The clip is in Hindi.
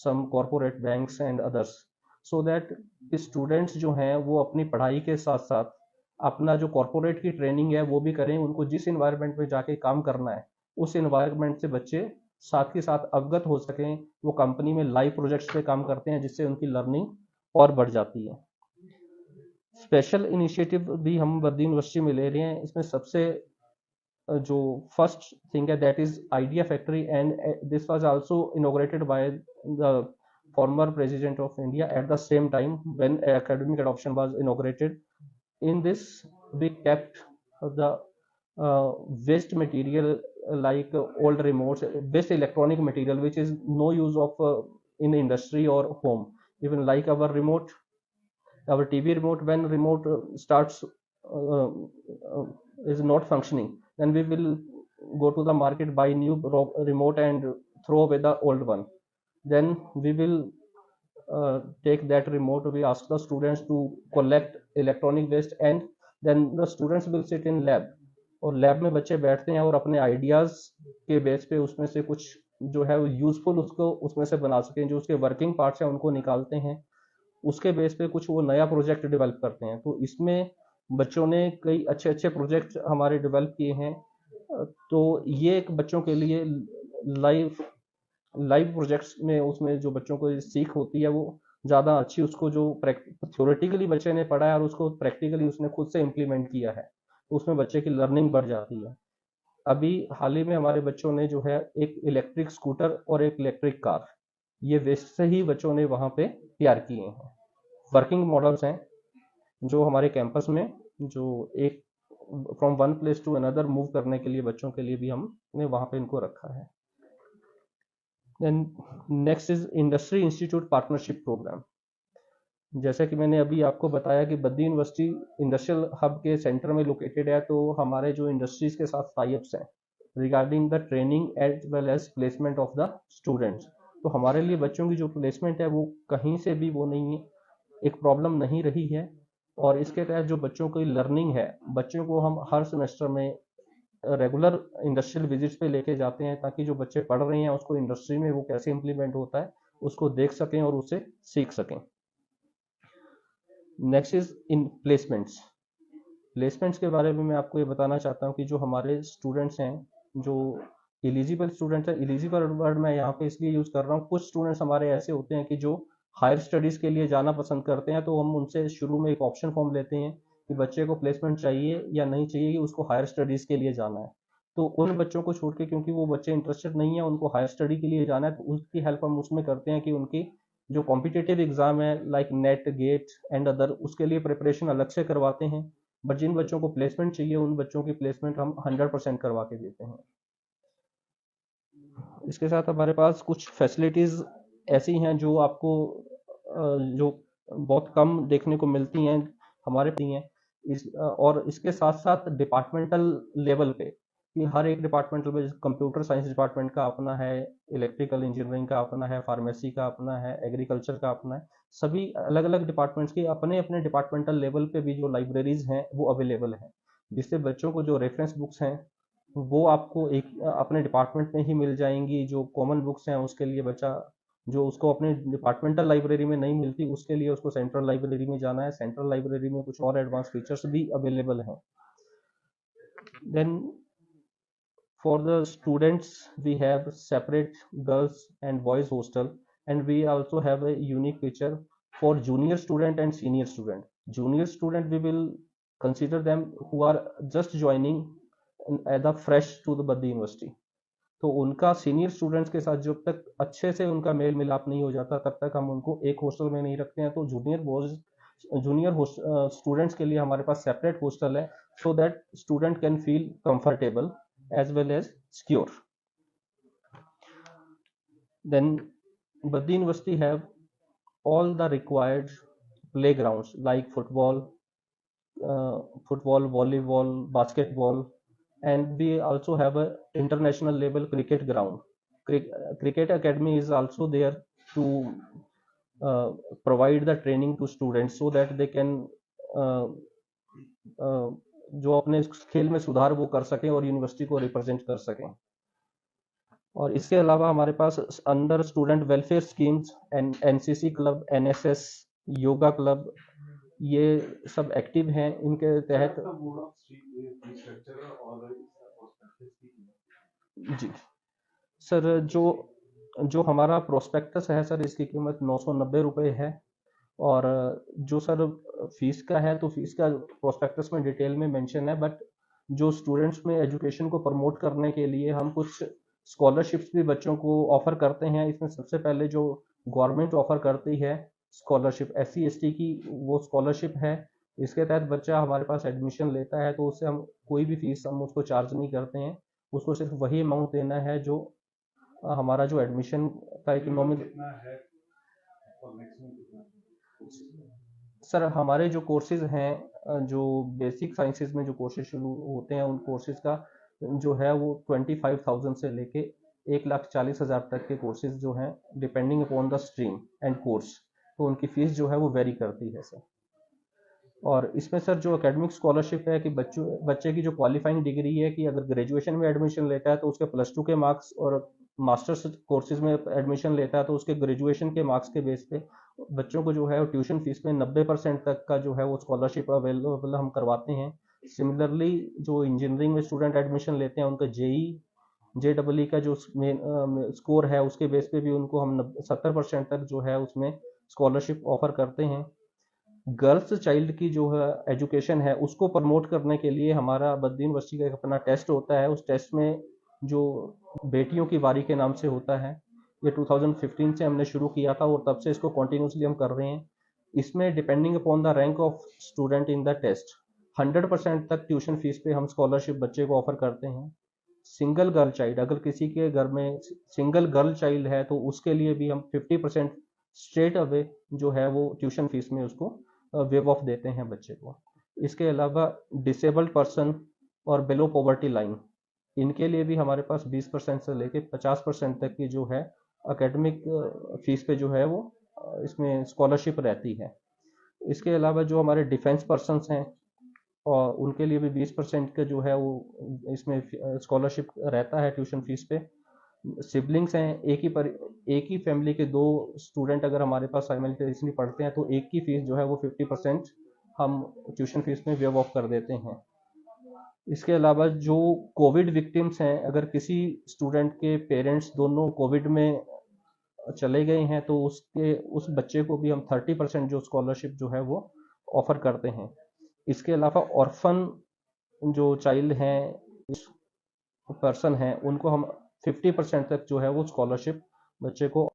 some corporate banks and others, so that students जो हैं वो अपनी पढ़ाई के साथ साथ अपना जो कॉरपोरेट की ट्रेनिंग है वो भी करें। उनको जिस इन्वायरमेंट में जाके काम करना है उस इन्वायरमेंट से बच्चे साथ के साथ अवगत हो सकें। वो कंपनी में लाइव प्रोजेक्ट्स पे काम करते हैं जिससे उनकी लर्निंग और बढ़ जाती है। स्पेशल इनिशिएटिव भी हम वर्दी यूनिवर्सिटी में ले रहे हैं। इसमें सबसे जो फर्स्ट थिंग है that is idea factory, and this was also inaugurated by the former president of India at the same time when academic adoption was inaugurated. In this, we kept the waste material like old remotes, waste electronic material which is no use of in industry or home. Even like our remote, our TV remote, when remote starts is not functioning, then we will go to the market, buy new remote and throw away the old one. Then we will take that remote, we ask the students to collect electronic waste, and then the students will sit in lab, और लैब में बच्चे बैठते हैं और अपने आइडियाज के बेस पे उसमें से कुछ जो है यूजफुल उसको उसमें से बना सकें। जो उसके वर्किंग पार्ट्स हैं उनको निकालते हैं, उसके बेस पे कुछ वो नया प्रोजेक्ट डेवलप करते हैं। तो इसमें बच्चों ने कई अच्छे अच्छे प्रोजेक्ट हमारे डेवलप किए हैं। तो ये एक बच्चों के लिए लाइव लाइव प्रोजेक्ट्स में उसमें जो बच्चों को सीख होती है वो ज़्यादा अच्छी, उसको जो थ्योरेटिकली बच्चे ने पढ़ा है और उसको प्रैक्टिकली उसने खुद से इम्प्लीमेंट किया है, तो उसमें बच्चे की लर्निंग बढ़ जाती है। अभी हाल ही में हमारे बच्चों ने जो है एक इलेक्ट्रिक स्कूटर और एक इलेक्ट्रिक कार, ये वेस्ट से ही बच्चों ने वहाँ पे तैयार किए हैं। वर्किंग मॉडल्स हैं जो हमारे कैंपस में जो एक from one place to another move करने के लिए बच्चों के लिए भी हमने वहाँ पे इनको रखा है। Then next is industry institute partnership programme. जैसा कि मैंने अभी आपको बताया कि बद्दी यूनिवर्सिटी इंडस्ट्रियल हब के सेंटर में लोकेटेड है, तो हमारे जो इंडस्ट्रीज के साथ टाइप्स हैं regarding the training as well as placement of the students, तो हमारे लिए बच्चों की जो प्लेसमेंट है वो कहीं से भी वो नहीं है, एक प्रॉब्लम नहीं रही है। और इसके तहत जो बच्चों की लर्निंग है, बच्चों को हम हर सेमेस्टर में रेगुलर इंडस्ट्रियल विजिट्स पे लेके जाते हैं ताकि जो बच्चे पढ़ रहे हैं उसको इंडस्ट्री में वो कैसे इम्प्लीमेंट होता है उसको देख सकें और उससे सीख सकें। Next is in placements. Placements के बारे में मैं आपको ये बताना चाहता हूँ कि जो हमारे स्टूडेंट्स हैं, जो एलिजिबल स्टूडेंट्स हैं, एलिजिबल वर्ड मैं यहाँ पे इसलिए यूज़ कर रहा हूँ, कुछ स्टूडेंट्स हमारे ऐसे होते हैं कि जो हायर स्टडीज़ के लिए जाना पसंद करते हैं, तो हम उनसे शुरू में एक ऑप्शन फॉर्म लेते हैं कि बच्चे को प्लेसमेंट चाहिए या नहीं चाहिए, कि उसको हायर स्टडीज़ के लिए जाना है। तो उन बच्चों को छोड़ के, क्योंकि वो बच्चे इंटरेस्टेड नहीं है, उनको हायर स्टडी के लिए जाना है, तो उसकी हेल्प हम उसमें करते हैं कि उनकी जो कॉम्पिटिटिव एग्जाम है like NET, GATE and other, उसके लिए प्रिपरेशन अलग से करवाते हैं। बट जिन बच्चों को प्लेसमेंट चाहिए उन बच्चों की प्लेसमेंट हम 100% करवा के देते हैं। इसके साथ हमारे पास कुछ फैसिलिटीज़ ऐसी हैं जो आपको जो बहुत कम देखने को मिलती हैं हमारे हैं। और इसके साथ साथ डिपार्टमेंटल लेवल पे कि हर एक डिपार्टमेंटल में कंप्यूटर साइंस डिपार्टमेंट का अपना है, इलेक्ट्रिकल इंजीनियरिंग का अपना है, फार्मेसी का अपना है, एग्रीकल्चर का अपना है, सभी अलग अलग डिपार्टमेंट्स की अपने अपने डिपार्टमेंटल लेवल पे भी जो लाइब्रेरीज हैं वो अवेलेबल हैं, जिससे बच्चों को जो रेफरेंस बुक्स हैं वो आपको एक अपने डिपार्टमेंट में ही मिल जाएंगी। जो कॉमन बुक्स हैं उसके लिए बच्चा जो उसको अपने डिपार्टमेंटल लाइब्रेरी में नहीं मिलती, उसके लिए उसको सेंट्रल लाइब्रेरी में जाना है। सेंट्रल लाइब्रेरी में कुछ और एडवांस फीचर्स भी अवेलेबल हैं। Then for the students we have separate girls and boys hostel, and we also have a unique feature for junior student and senior student. Junior student we will consider them who are just joining as a fresh to the Baddi University, तो उनका सीनियर स्टूडेंट्स के साथ जब तक अच्छे से उनका मेल मिलाप नहीं हो जाता तब तक हम उनको एक हॉस्टल में नहीं रखते हैं। तो जूनियर स्टूडेंट्स के लिए हमारे पास सेपरेट हॉस्टल है, so that student can feel comfortable as well as secure. Then Baddi University have all the required playgrounds like football, volleyball, basketball, and we also have a international level cricket ground. Cricket academy is also there to provide the training to students so that they can जो अपने खेल में सुधार वो कर सकें और यूनिवर्सिटी को रिप्रेजेंट कर सकें। और इसके अलावा हमारे पास under student welfare schemes NCC club, NSS, yoga club, ये सब एक्टिव हैं। इनके तहत जी सर, जो हमारा प्रोस्पेक्टस है सर, इसकी कीमत 990 रुपये है। और जो सर फीस का है, तो फीस का प्रोस्पेक्टस में डिटेल में मेंशन है, बट जो स्टूडेंट्स में एजुकेशन को प्रमोट करने के लिए हम कुछ स्कॉलरशिप्स भी बच्चों को ऑफर करते हैं। इसमें सबसे पहले जो गवर्नमेंट ऑफर करती है स्कॉलरशिप, SC ST की वो स्कॉलरशिप है। इसके तहत बच्चा हमारे पास एडमिशन लेता है तो उससे हम कोई भी फीस हम उसको चार्ज नहीं करते हैं। उसको सिर्फ वही अमाउंट देना है जो हमारा जो एडमिशन का इकोनॉमिक। सर हमारे जो कोर्सेज हैं, जो बेसिक साइंसेज में जो कोर्सेज शुरू होते हैं, उन कोर्सेज का जो है वो 25,000 से लेके 1,40,000 तक के कोर्सेज जो हैं, depending upon the stream and course, तो उनकी फीस जो है वो वेरी करती है सर। और इसमें सर जो एकेडमिक स्कॉलरशिप है कि बच्चे की जो क्वालिफाइंग डिग्री है, कि अगर ग्रेजुएशन में एडमिशन लेता है तो उसके +2 के मार्क्स, और मास्टर्स कोर्सेज में एडमिशन लेता है तो उसके ग्रेजुएशन के मार्क्स के बेस पे बच्चों को जो है ट्यूशन फीस में 90% तक का जो है वो स्कॉलरशिप अवेलेबल हम करवाते हैं। सिमिलरली जो इंजीनियरिंग में स्टूडेंट एडमिशन लेते हैं, उनका JEE का जो स्कोर है, उसके बेस पे भी उनको हम 70% तक जो है उसमें स्कॉलरशिप ऑफर करते हैं। गर्ल्स चाइल्ड की जो है एजुकेशन है, उसको प्रमोट करने के लिए हमारा बद्दी यूनिवर्सिटी का एक अपना टेस्ट होता है। उस टेस्ट में जो बेटियों की बारी के नाम से होता है, ये 2015 से हमने शुरू किया था और तब से इसको कंटिन्यूसली हम कर रहे हैं। इसमें depending upon the rank of student in the test 100% तक ट्यूशन फीस पे हम स्कॉलरशिप बच्चे को ऑफर करते हैं। सिंगल गर्ल चाइल्ड, अगर किसी के घर में सिंगल गर्ल चाइल्ड है तो उसके लिए भी हम 50% स्ट्रेट अवे जो है वो ट्यूशन फीस में उसको वेव ऑफ देते हैं बच्चे को। इसके अलावा डिसेबल्ड पर्सन और बिलो पॉवर्टी लाइन, इनके लिए भी हमारे पास 20% से लेके 50% तक की जो है एकेडमिक फीस पे जो है वो इसमें स्कॉलरशिप रहती है। इसके अलावा जो हमारे डिफेंस पर्सनस हैं, और उनके लिए भी 20% का जो है वो इसमें स्कॉलरशिप रहता है ट्यूशन फीस पे। सिबलिंग्स हैं, एक ही फैमिली के 2 स्टूडेंट अगर हमारे पास साइमल्टेनियसली पढ़ते हैं तो एक की फीस जो है वो 50% हम ट्यूशन फीस में वेव ऑफ कर देते हैं। इसके अलावा जो कोविड विक्टिम्स हैं, अगर किसी स्टूडेंट के पेरेंट्स दोनों कोविड में चले गए हैं तो उस बच्चे को भी हम 30% जो स्कॉलरशिप जो है वो ऑफर करते हैं। इसके अलावा ऑर्फन जो चाइल्ड हैं, पर्सन हैं, उनको हम 50% तक जो है वो स्कॉलरशिप बच्चे को